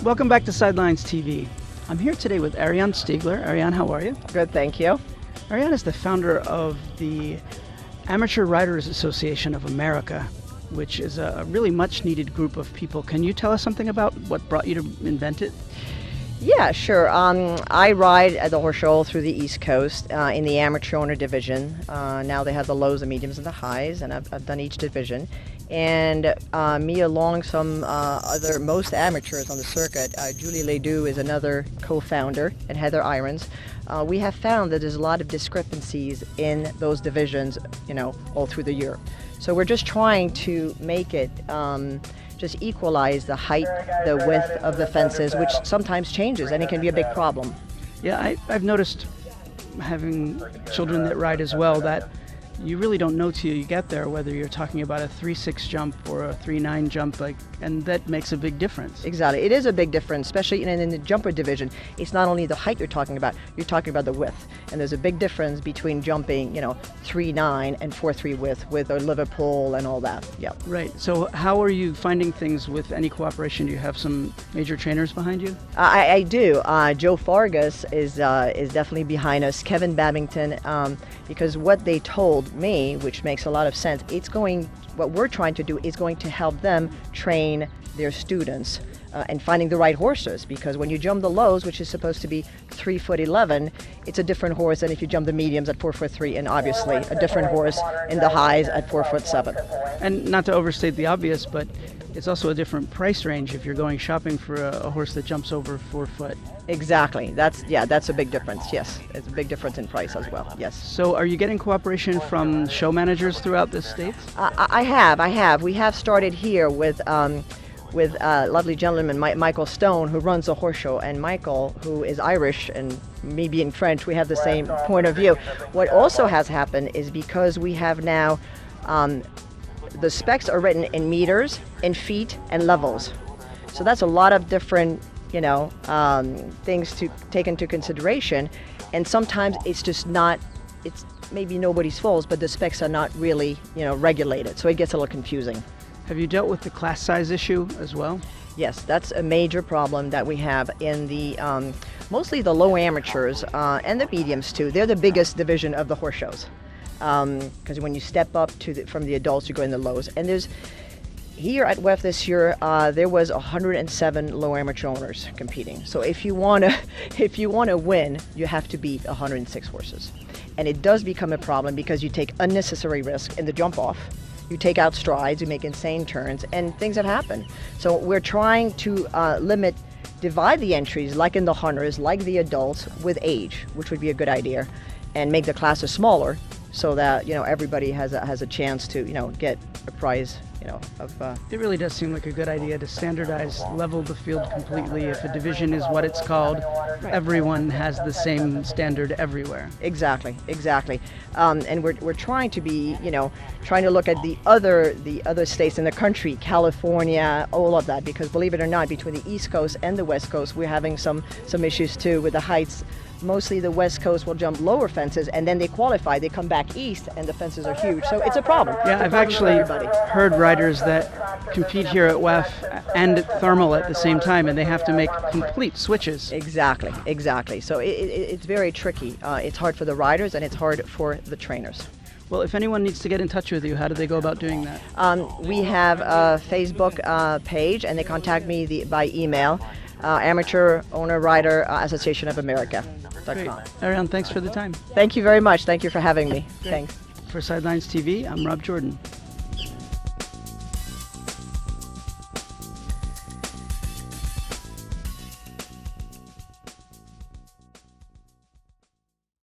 Welcome back to Sidelines TV. I'm here today with Ariane Stiegler. Ariane, how are you? Good, thank you. Ariane is the founder of the Amateur Riders Association of America, which is a really much needed group of people. Can you tell us something about what brought you to invent it? Yeah, sure. I ride at the horse show through the East Coast in the amateur owner division. Now they have the lows, the mediums, and the highs, and I've done each division. And me, along most amateurs on the circuit, Julie Ledoux is another co-founder, and Heather Irons. We have found that there's a lot of discrepancies in those divisions, all through the year. So we're just trying to make it just equalize the height, the width of the fences, which sometimes changes, and it can be a big problem. Yeah, I've noticed, having children that ride as well, that you really don't know till you get there whether you're talking about a 3.6 jump or a 3.9 jump, and that makes a big difference. Exactly, it is a big difference, especially in the jumper division. It's not only the height you're talking about the width, and there's a big difference between jumping, 3.9 and 4.3 with a Liverpool and all that. Yeah. Right. So how are you finding things with any cooperation? Do you have some major trainers behind you? I do. Joe Fargas is definitely behind us. Kevin Babington, because what they told me, which makes a lot of sense, what we're trying to do is going to help them train their students and finding the right horses, because when you jump the lows, which is supposed to be 3'11", it's a different horse than if you jump the mediums at 4'3", and obviously a different horse in the highs at 4'7". And not to overstate the obvious, but it's also a different price range if you're going shopping for a horse that jumps over 4 foot. Exactly. That's a big difference. Yes, it's a big difference in price as well. Yes. So, are you getting cooperation from show managers throughout the states? I have. We have started here with a lovely gentleman, Michael Stone, who runs the horse show, and Michael, who is Irish, and me being French, we have the same point of view. What also has happened is because we have now the specs are written in meters, in feet, and levels. So that's a lot of different things to take into consideration, and sometimes it's maybe nobody's fault, but the specs are not really regulated, so it gets a little confusing. Have you dealt with the class size issue as well? Yes, that's a major problem that we have in the mostly the low amateurs and the mediums too. They're the biggest division of the horse shows, because when you step up from the adults, you go in the lows, and here at WEF this year, there was 107 low amateur owners competing. So if you want to win, you have to beat 106 horses. And it does become a problem because you take unnecessary risk in the jump off. You take out strides, you make insane turns, and things have happened. So we're trying to divide the entries, like in the hunters, like the adults, with age, which would be a good idea, and make the classes smaller so that everybody has a chance to get a prize. It really does seem like a good idea to standardize, level the field completely. If a division is what it's called, everyone has the same standard everywhere. Exactly. And we're trying to be, trying to look at the other states in the country, California, all of that, because believe it or not, between the East Coast and the West Coast, we're having some issues too with the heights. Mostly the West Coast will jump lower fences, and then they qualify. They come back east, and the fences are huge. So it's a problem. Yeah, I've actually heard riders that compete here at WEF and at Thermal at the same time, and they have to make complete switches. Exactly. So it's very tricky. It's hard for the riders, and it's hard for the trainers. Well, if anyone needs to get in touch with you, how do they go about doing that? We have a Facebook page, and they contact me by email. Amateur Owner Rider Association of America. Great. Ariane, thanks for the time. Thank you very much. Thank you for having me. Thanks. For Sidelines TV, I'm Rob Jordan.